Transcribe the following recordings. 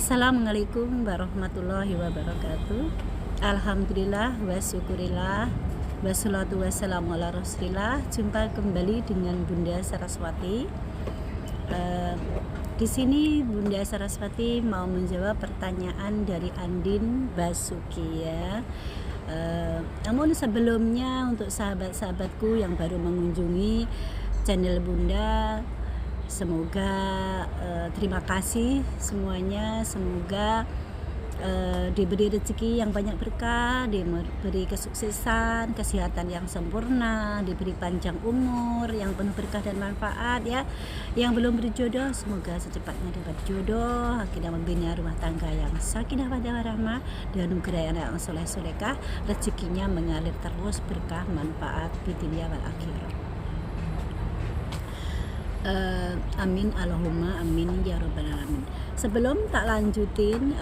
Assalamualaikum warahmatullahi wabarakatuh. Alhamdulillah wa syukurillah wassalatu wassalamu ala rasulillah. Jumpa kembali dengan Bunda Saraswati. Di sini Bunda Saraswati mau menjawab pertanyaan dari Andin Basuki ya. Namun sebelumnya untuk sahabat-sahabatku yang baru mengunjungi channel Bunda, semoga terima kasih semuanya, semoga diberi rezeki yang banyak berkah, diberi kesuksesan, kesehatan yang sempurna, diberi panjang umur yang penuh berkah dan manfaat ya. Yang belum berjodoh semoga secepatnya dapat jodoh, akhirnya membina rumah tangga yang sakinah mawaddah warahmah dan anugerah anak yang soleh-solehah, rezekinya mengalir terus berkah manfaat di dunia wal akhirah. Amin Allahumma amin ya rabbal alamin. Sebelum tak lanjutin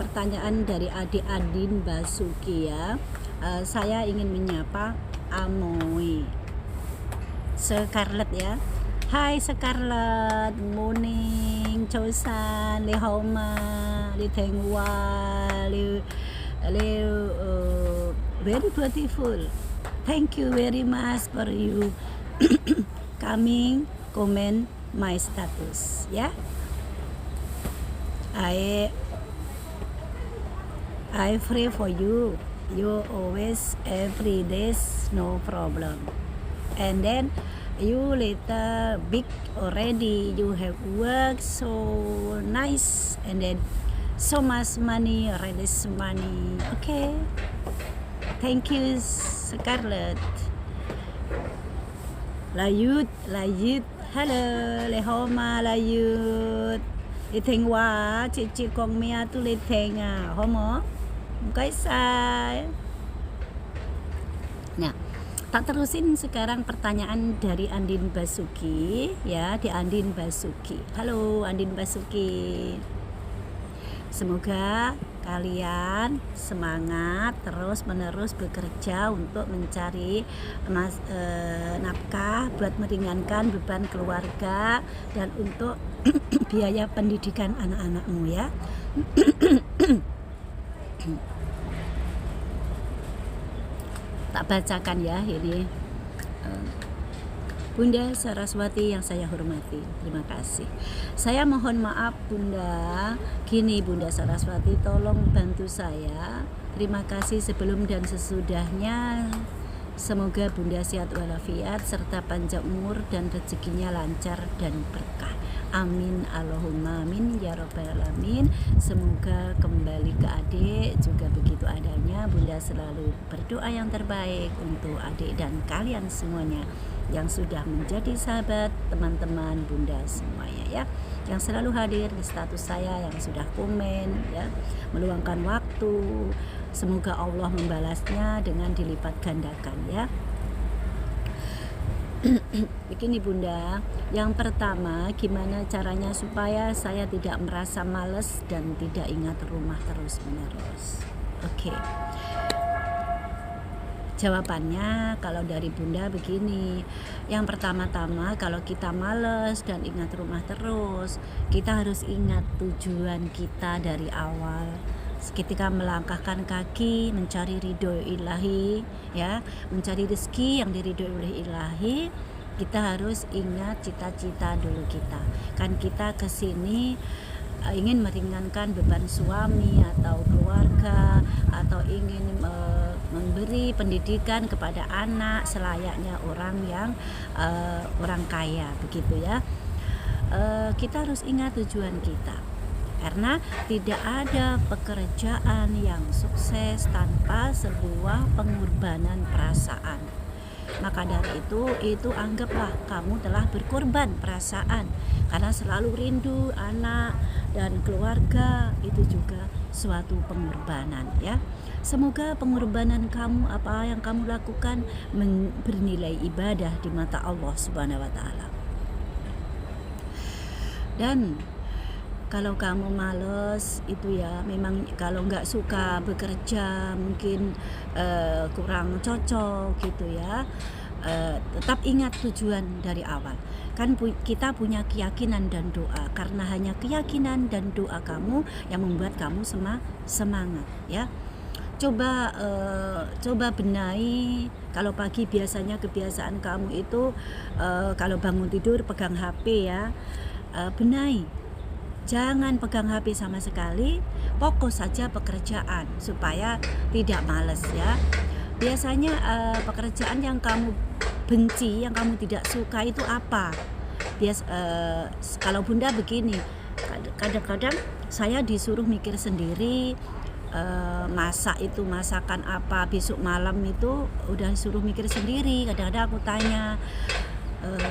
pertanyaan dari adik Andin Basuki ya, saya ingin menyapa Amoy Scarlett ya. Hai Scarlett, morning, Chosan, Lehoma, Litengwa, very beautiful. Thank you very much for you coming comment my status ya. I pray for you. You always every days no problem. And then you later big already. You have worked so nice and then so much money, release money. Okay. Thank you Scarlett. Layut, halo, Lehoma Layut. Thèn qua chị con mẹ tu lên thèn homo cái sai. Nah, tak terusin sekarang pertanyaan dari Andin Basuki ya, di Andin Basuki. Halo Andin Basuki. Semoga kalian semangat terus menerus bekerja untuk mencari nafkah buat meringankan beban keluarga dan untuk biaya pendidikan anak-anakmu ya. Tak bacakan ya ini. Bunda Saraswati yang saya hormati, terima kasih. Saya mohon maaf Bunda. Gini Bunda Saraswati, tolong bantu saya. Terima kasih sebelum dan sesudahnya. Semoga Bunda sehat walafiat serta panjang umur dan rezekinya lancar dan berkah. Amin Allahumma amin ya rabbal alamin. Semoga kembali ke adik juga begitu adanya. Bunda selalu berdoa yang terbaik untuk adik dan kalian semuanya yang sudah menjadi sahabat teman-teman Bunda semuanya ya, yang selalu hadir di status saya, yang sudah komen ya, meluangkan waktu. Semoga Allah membalasnya dengan dilipat gandakan ya. Begini Bunda, yang pertama gimana caranya supaya saya tidak merasa males dan tidak ingat rumah terus menerus. Oke. Jawabannya kalau dari Bunda begini. Yang pertama-tama kalau kita males dan ingat rumah terus, kita harus ingat tujuan kita dari awal. Ketika melangkahkan kaki mencari ridho ilahi ya, mencari rezeki yang diridhoi oleh ilahi, kita harus ingat cita-cita dulu kita. Kan kita kesini ingin meringankan beban suami atau keluarga, atau ingin memberi pendidikan kepada anak selayaknya orang yang orang kaya begitu ya. Kita harus ingat tujuan kita, karena tidak ada pekerjaan yang sukses tanpa sebuah pengorbanan perasaan. Maka dari itu anggaplah kamu telah berkorban perasaan, karena selalu rindu anak dan keluarga itu juga suatu pengorbanan ya. Semoga pengorbanan kamu, apa yang kamu lakukan, bernilai ibadah di mata Allah Subhanahu wa taala. Dan kalau kamu males itu ya, memang kalau nggak suka bekerja mungkin kurang cocok gitu ya. tetap ingat tujuan dari awal. Kan kita punya keyakinan dan doa, karena hanya keyakinan dan doa kamu yang membuat kamu semangat ya. Coba benahi. Kalau pagi biasanya kebiasaan kamu itu kalau bangun tidur pegang HP ya, benahi. Jangan pegang HP sama sekali, fokus saja pekerjaan supaya tidak males ya. Biasanya pekerjaan yang kamu benci, yang kamu tidak suka itu apa? Kalau Bunda begini, kadang-kadang saya disuruh mikir sendiri, masak itu masakan apa besok malam itu udah disuruh mikir sendiri. Kadang-kadang aku tanya,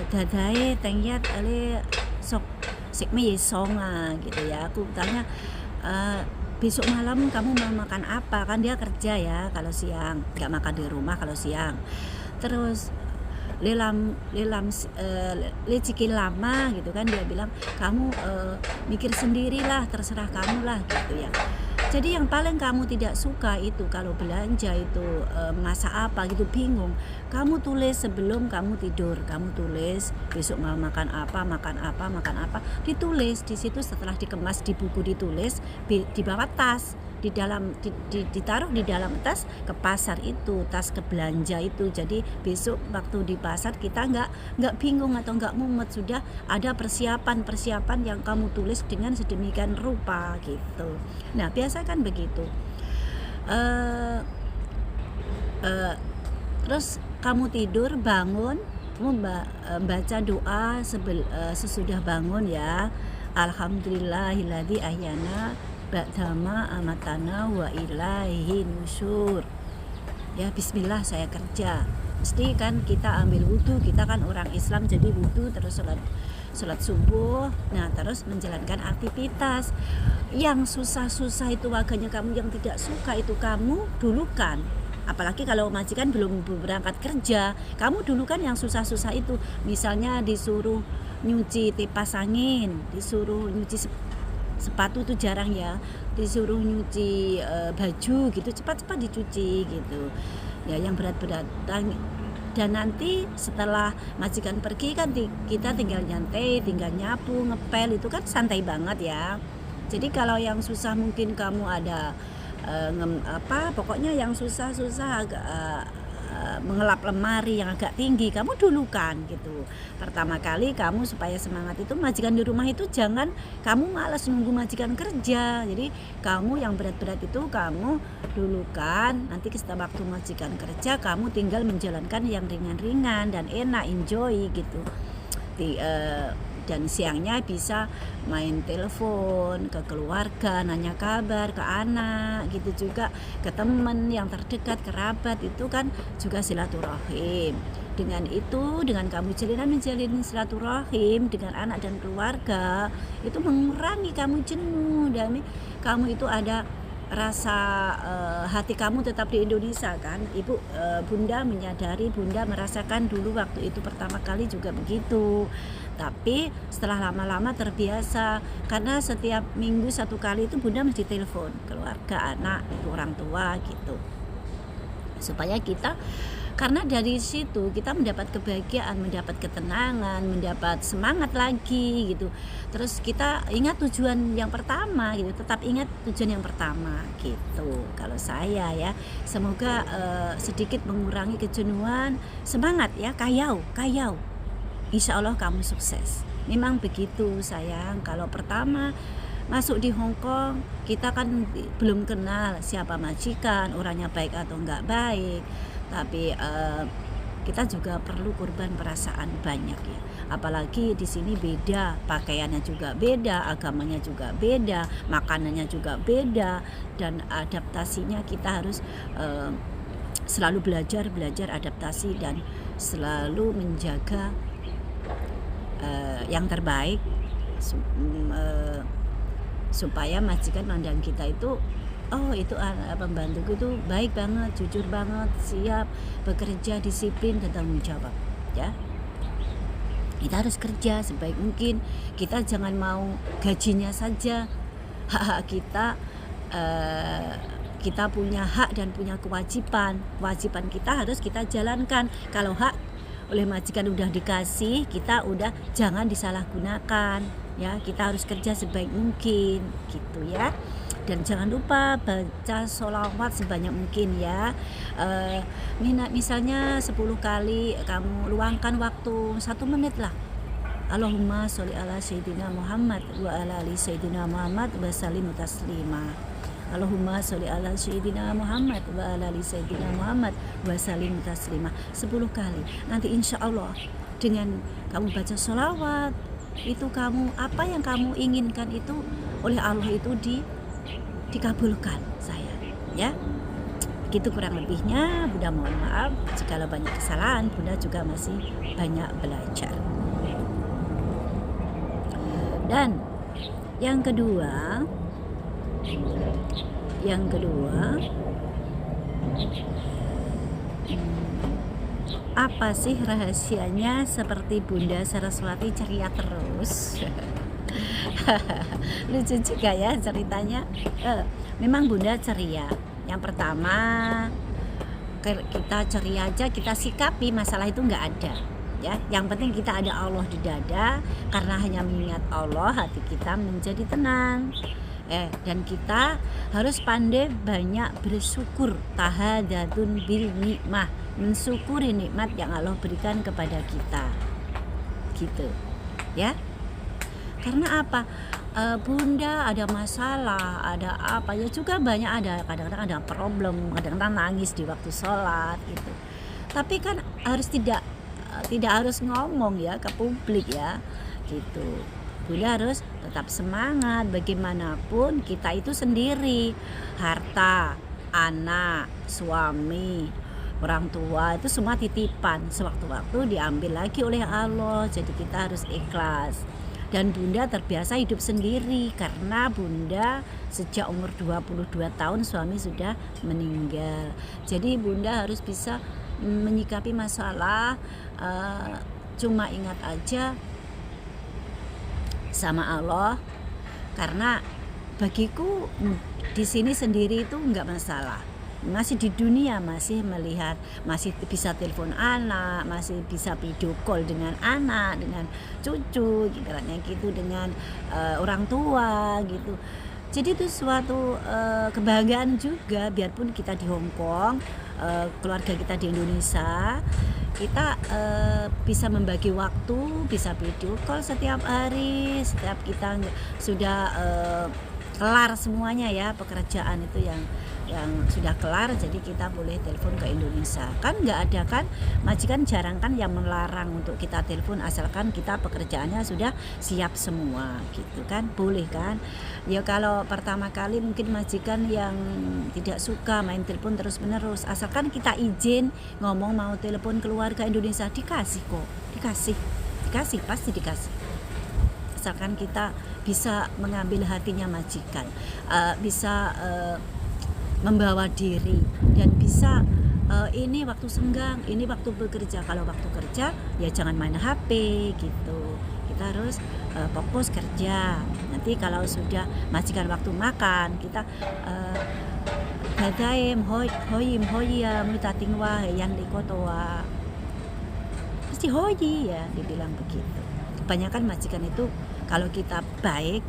dadae tengyat ale sok sikme songa gitu ya. Aku tanya, besok malam kamu mau makan apa? Kan dia kerja ya kalau siang, nggak makan di rumah kalau siang. Terus lecikil lama gitu kan, dia bilang kamu mikir sendirilah, terserah kamu lah gitu ya. Jadi yang paling kamu tidak suka itu kalau belanja itu masak apa gitu, bingung, kamu tulis sebelum kamu tidur, kamu tulis besok mau makan apa, ditulis di situ. Setelah dikemas di buku ditulis, di bawah tas, di dalam ditaruh di dalam tas ke pasar itu, tas ke belanja itu. Jadi besok waktu di pasar kita nggak bingung atau nggak mumet, sudah ada persiapan yang kamu tulis dengan sedemikian rupa gitu. Nah biasa kan begitu. Terus kamu tidur, bangun, kamu baca doa sesudah bangun ya. Alhamdulillahilladzi ahyana ba'dama amatana wa ilaihi nusyur. Ya bismillah saya kerja. Mesti kan kita ambil wudhu, kita kan orang Islam, jadi wudhu terus sholat subuh. Nah terus menjalankan aktivitas. Yang susah-susah itu waganya kamu, yang tidak suka itu kamu dulukan. Apalagi kalau majikan belum berangkat kerja, kamu dulukan yang susah-susah itu. Misalnya disuruh nyuci kipas angin, disuruh nyuci sepatu itu jarang ya, disuruh nyuci baju gitu, cepat-cepat dicuci gitu ya, yang berat-berat. Dan nanti setelah majikan pergi kan kita tinggal nyantai, tinggal nyapu, ngepel, itu kan santai banget ya. Jadi kalau yang susah mungkin kamu ada pokoknya yang susah-susah agak mengelap lemari yang agak tinggi, kamu dulukan gitu. Pertama kali kamu supaya semangat itu, majikan di rumah itu jangan kamu malas nunggu majikan kerja. Jadi kamu yang berat-berat itu kamu dulukan, nanti setelah waktu majikan kerja kamu tinggal menjalankan yang ringan-ringan dan enak, enjoy gitu. Dan siangnya bisa main telepon ke keluarga, nanya kabar ke anak gitu, juga ke teman yang terdekat, kerabat, itu kan juga silaturahim. Dengan itu, dengan kamu menjalin silaturahim dengan anak dan keluarga, itu mengurangi kamu jenuh, dan kamu itu ada rasa hati kamu tetap di Indonesia kan. Ibu Bunda menyadari, Bunda merasakan dulu waktu itu pertama kali juga begitu. Tapi setelah lama-lama terbiasa, karena setiap minggu satu kali itu Bunda mesti telepon keluarga, anak, orang tua gitu. Supaya kita, karena dari situ kita mendapat kebahagiaan, mendapat ketenangan, mendapat semangat lagi gitu. Terus kita ingat tujuan yang pertama gitu, tetap ingat tujuan yang pertama gitu. Kalau saya ya, semoga sedikit mengurangi kejenuhan, semangat ya, kayau. Insya Allah kamu sukses. Memang begitu sayang. Kalau pertama masuk di Hong Kong, kita kan belum kenal siapa majikan, orangnya baik atau enggak baik. Tapi kita juga perlu korban perasaan banyak ya. Apalagi di sini beda, pakaiannya juga beda, agamanya juga beda, makanannya juga beda, dan adaptasinya kita harus selalu belajar adaptasi dan selalu menjaga yang terbaik supaya majikan mandang kita itu, oh itu pembantuku itu baik banget, jujur banget, siap bekerja, disiplin dan tanggung jawab ya. Kita harus kerja sebaik mungkin. Kita jangan mau gajinya saja. Hak kita punya hak dan punya kewajiban kita harus kita jalankan. Kalau hak oleh majikan udah dikasih, kita udah jangan disalahgunakan ya. Kita harus kerja sebaik mungkin gitu ya. Dan jangan lupa baca sholawat sebanyak mungkin ya. Misalnya 10 kali kamu luangkan waktu 1 menit lah. Allahumma sholli ala sayyidina Muhammad wa ala ali sayyidina Muhammad wa sallim taslima. Allahumma sholli ala sayyidina Muhammad wa ala ali sayyidina Muhammad wa sallim taslima 10 kali. Nanti insya Allah dengan kamu baca sholawat itu kamu apa yang kamu inginkan itu oleh Allah itu dikabulkan sayang ya. Begitu kurang lebihnya. Bunda mohon maaf jika banyak kesalahan. Bunda juga masih banyak belajar. Dan yang kedua apa sih rahasianya seperti Bunda Saraswati ceria terus? Lucu juga ya ceritanya. Memang Bunda ceria. Yang pertama, kita ceria aja, kita sikapi masalah itu nggak ada ya. Yang penting kita ada Allah di dada, karena hanya mengingat Allah hati kita menjadi tenang. Dan kita harus pandai banyak bersyukur, tahadatun bil nikmah, mensyukuri nikmat yang Allah berikan kepada kita gitu ya. Karena apa? Bunda ada masalah, ada apa ya juga banyak, ada kadang-kadang ada problem, kadang-kadang nangis di waktu sholat gitu. Tapi kan harus tidak harus ngomong ya ke publik ya gitu. Bunda harus tetap semangat, bagaimanapun kita itu sendiri, harta, anak, suami, orang tua itu semua titipan, sewaktu-waktu diambil lagi oleh Allah. Jadi kita harus ikhlas. Dan Bunda terbiasa hidup sendiri karena Bunda sejak umur 22 tahun suami sudah meninggal. Jadi Bunda harus bisa menyikapi masalah, cuma ingat aja sama Allah. Karena bagiku di sini sendiri itu enggak masalah. Masih di dunia, masih melihat, masih bisa telepon anak, masih bisa video call dengan anak, dengan cucu gitu, dengan orang tua gitu. Jadi itu suatu kebahagiaan juga, biarpun kita di Hong Kong, keluarga kita di Indonesia, kita bisa membagi waktu, bisa video call setiap hari, setiap kita sudah kelar semuanya ya, pekerjaan itu yang sudah kelar, jadi kita boleh telepon ke Indonesia. Kan nggak ada kan, majikan jarang kan yang melarang untuk kita telepon asalkan kita pekerjaannya sudah siap semua gitu kan, boleh kan. Ya kalau pertama kali mungkin majikan yang tidak suka main telepon terus menerus, asalkan kita izin ngomong mau telepon keluarga Indonesia, dikasih kok, dikasih pasti dikasih, asalkan kita bisa mengambil hatinya majikan, bisa membawa diri, dan bisa ini waktu senggang, ini waktu bekerja. Kalau waktu kerja ya jangan main HP gitu, kita harus fokus kerja. Nanti kalau sudah majikan waktu makan, kita gadaim hoyim hoya mutating wahayan likotoa, pasti hoyi ya, dibilang begitu. Kebanyakan majikan itu kalau kita baik,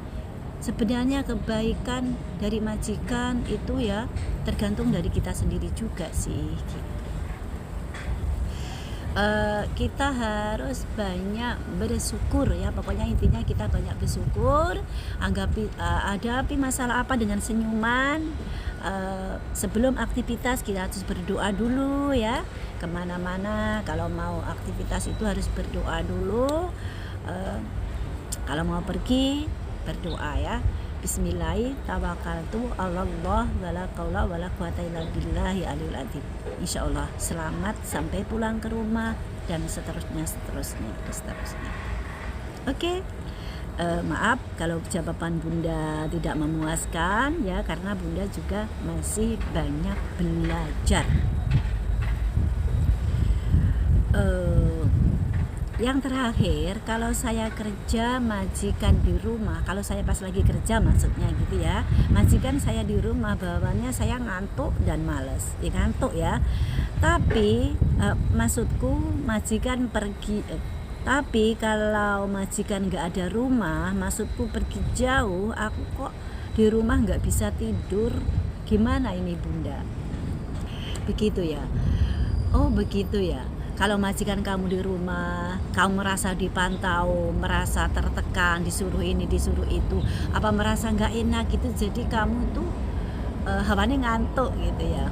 sebenarnya kebaikan dari majikan itu ya tergantung dari kita sendiri juga sih gitu. Kita harus banyak bersyukur ya, pokoknya intinya kita banyak bersyukur, hadapi masalah apa dengan senyuman. Sebelum aktivitas kita harus berdoa dulu ya, kemana-mana kalau mau aktivitas itu harus berdoa dulu. Kalau mau pergi berdoa ya, bismillah tawakkaltu Allah wala qaula wala quwata illa billahi aliyil azim. Insyaallah selamat sampai pulang ke rumah dan seterusnya. Oke. Maaf kalau jawaban Bunda tidak memuaskan ya, karena Bunda juga masih banyak belajar. Yang terakhir, kalau saya kerja majikan di rumah, kalau saya pas lagi kerja maksudnya gitu ya, majikan saya di rumah, bawaannya saya ngantuk dan males, ya ngantuk ya. Tapi maksudku majikan pergi, tapi kalau majikan nggak ada rumah, maksudku pergi jauh, aku kok di rumah nggak bisa tidur, gimana ini Bunda? Begitu ya. Oh begitu ya. Kalau majikan kamu di rumah, kamu merasa dipantau, merasa tertekan, disuruh ini, disuruh itu, apa merasa nggak enak gitu, jadi kamu tuh hawane ngantuk gitu ya.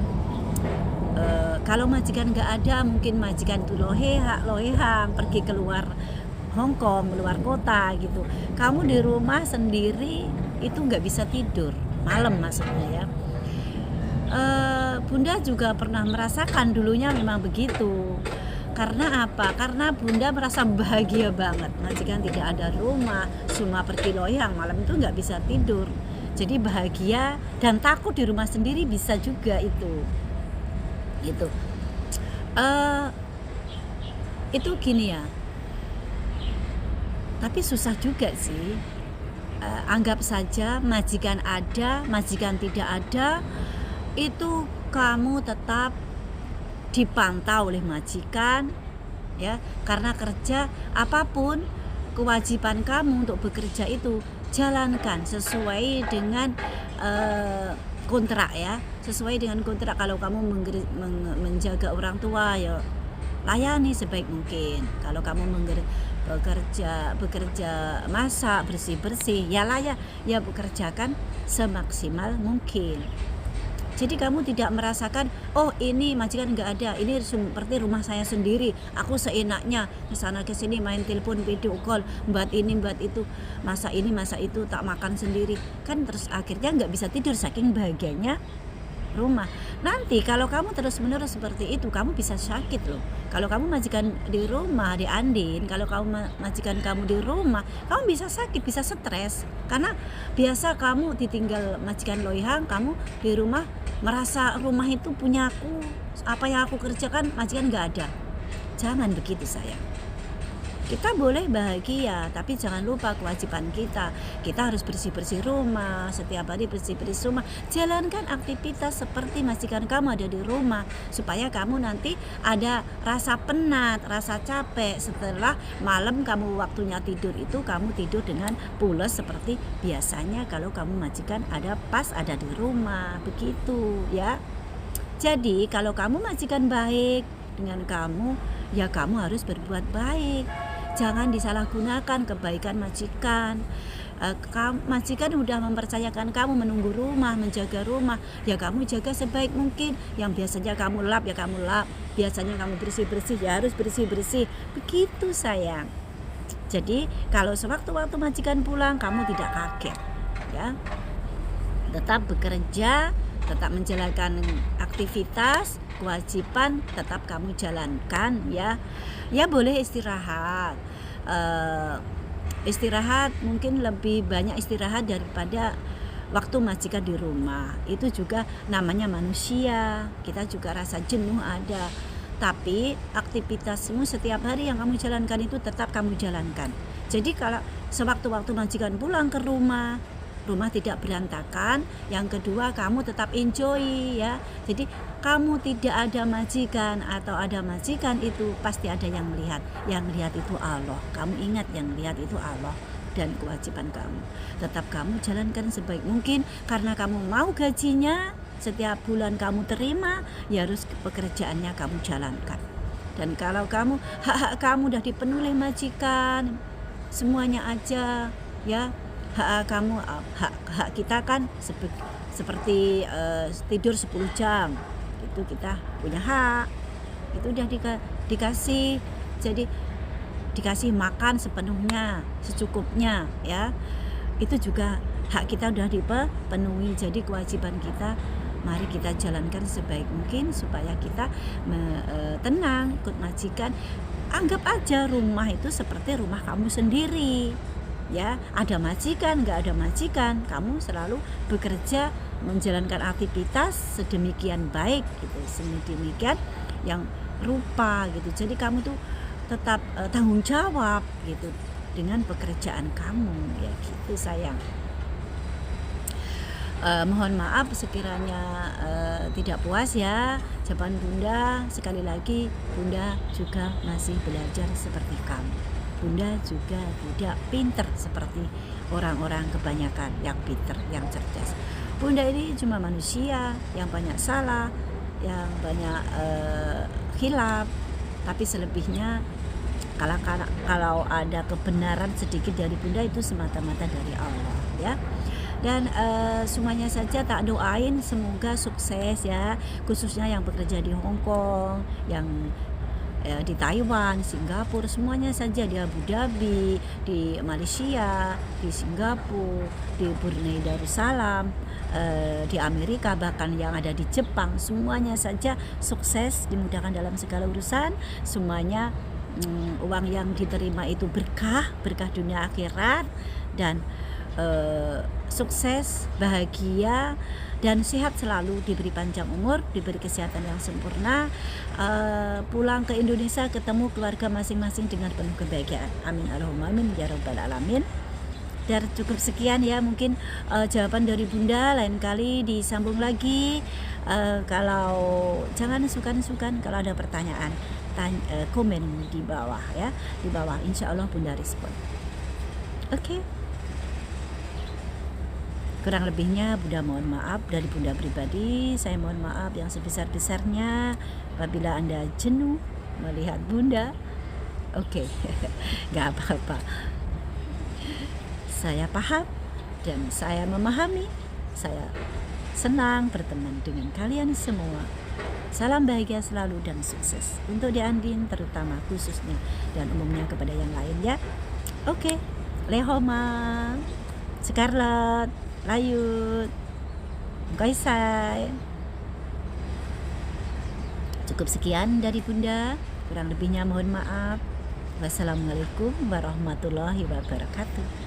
Kalau majikan nggak ada, mungkin majikan itu lohehang, pergi keluar Hongkong, keluar kota gitu. Kamu di rumah sendiri itu nggak bisa tidur, malam maksudnya ya. Bunda juga pernah merasakan dulunya memang begitu. Karena apa? Karena Bunda merasa bahagia banget. Majikan tidak ada rumah, semua pergi loyang, malam itu nggak bisa tidur. Jadi bahagia dan takut di rumah sendiri bisa juga itu. Gitu. Itu gini ya. Tapi susah juga sih. Anggap saja majikan ada, majikan tidak ada, itu kamu tetap dipantau oleh majikan ya, karena kerja apapun kewajiban kamu untuk bekerja itu jalankan sesuai dengan kontrak ya, sesuai dengan kontrak. Kalau kamu menjaga orang tua ya layani sebaik mungkin. Kalau kamu bekerja masak bersih ya ya bekerjakan semaksimal mungkin. Jadi kamu tidak merasakan, oh ini majikan nggak ada, ini seperti rumah saya sendiri, aku seenaknya kesana kesini main telepon, video call, buat ini buat itu, masa ini masa itu, tak makan sendiri, kan terus akhirnya nggak bisa tidur saking bahagianya rumah. Nanti kalau kamu terus menerus seperti itu, kamu bisa sakit loh. Kalau kamu majikan di rumah, di Andin, kalau kamu majikan kamu di rumah, kamu bisa sakit, bisa stres, karena biasa kamu ditinggal majikan loyang, kamu di rumah merasa rumah itu punyaku, apa yang aku kerjakan majikan nggak ada. Jangan begitu sayang. Kita boleh bahagia, tapi jangan lupa kewajiban kita. Kita harus bersih-bersih rumah, setiap hari bersih-bersih rumah. Jalankan aktivitas seperti majikan kamu ada di rumah, supaya kamu nanti ada rasa penat, rasa capek. Setelah malam kamu waktunya tidur itu, kamu tidur dengan pules seperti biasanya kalau kamu majikan ada di rumah, begitu ya. Jadi kalau kamu majikan baik dengan kamu, ya kamu harus berbuat baik. Jangan disalahgunakan kebaikan majikan. Majikan udah mempercayakan kamu menunggu rumah, menjaga rumah, ya kamu jaga sebaik mungkin. Yang biasanya kamu lap ya kamu lap, biasanya kamu bersih-bersih ya harus bersih-bersih. Begitu sayang. Jadi kalau sewaktu-waktu majikan pulang, kamu tidak kaget ya. Tetap bekerja, tetap menjalankan aktivitas, kewajiban tetap kamu jalankan ya. Ya boleh istirahat, istirahat mungkin lebih banyak istirahat daripada waktu majikan di rumah. Itu juga namanya manusia, kita juga rasa jenuh ada. Tapi aktivitasmu setiap hari yang kamu jalankan itu tetap kamu jalankan. Jadi kalau sewaktu-waktu majikan pulang ke rumah tidak berantakan. Yang kedua, kamu tetap enjoy ya. Jadi kamu tidak ada majikan atau ada majikan, itu pasti ada yang melihat. Yang lihat itu Allah. Kamu ingat yang lihat itu Allah dan kewajiban kamu. Tetap kamu jalankan sebaik mungkin, karena kamu mau gajinya setiap bulan kamu terima, ya harus pekerjaannya kamu jalankan. Dan kalau hak kamu udah dipenuhi majikan, semuanya aja ya. Hak kamu, hak kita kan seperti tidur 10 jam itu kita punya hak, itu udah dikasih. Jadi dikasih makan sepenuhnya, secukupnya ya, itu juga hak kita udah dipenuhi. Jadi kewajiban kita mari kita jalankan sebaik mungkin supaya kita tenang ikut majikan. Anggap aja rumah itu seperti rumah kamu sendiri ya. Ada majikan, nggak ada majikan, kamu selalu bekerja menjalankan aktivitas sedemikian baik gitu, sedemikian yang rupa gitu. Jadi kamu tuh tetap tanggung jawab gitu dengan pekerjaan kamu ya gitu sayang. Mohon maaf sekiranya tidak puas ya jawaban Bunda. Sekali lagi Bunda juga masih belajar seperti kamu. Bunda juga tidak pinter seperti orang-orang kebanyakan yang pinter, yang cerdas. Bunda ini cuma manusia yang banyak salah, yang banyak khilaf, tapi selebihnya kalau ada kebenaran sedikit dari Bunda itu semata-mata dari Allah ya. Dan semuanya saja tak doain semoga sukses ya, khususnya yang bekerja di Hong Kong, yang di Taiwan, Singapura, semuanya saja, di Abu Dhabi, di Malaysia, di Singapura, di Brunei Darussalam, di Amerika, bahkan yang ada di Jepang, semuanya saja sukses, dimudahkan dalam segala urusan, semuanya uang yang diterima itu berkah dunia akhirat, dan sukses, bahagia, dan sehat selalu, diberi panjang umur, diberi kesehatan yang sempurna, pulang ke Indonesia ketemu keluarga masing-masing dengan penuh kebahagiaan. Amin Allahumma amin ya rabbal alamin. Dan cukup sekian ya, mungkin jawaban dari Bunda, lain kali disambung lagi. Kalau jangan sungkan-sungkan kalau ada pertanyaan, komen di bawah ya, di bawah, insya Allah Bunda respon. Oke. Kurang lebihnya Bunda mohon maaf, dari Bunda pribadi saya mohon maaf yang sebesar-besarnya apabila Anda jenuh melihat Bunda. Oke. Gak apa-apa, saya paham dan saya memahami. Saya senang berteman dengan kalian semua. Salam bahagia selalu dan sukses untuk Di Andin terutama, khususnya, dan umumnya kepada yang lain ya. Oke. Lehoma, Scarlett, Layut, Gaisai. Cukup sekian dari Bunda, kurang lebihnya mohon maaf. Wassalamualaikum warahmatullahi wabarakatuh.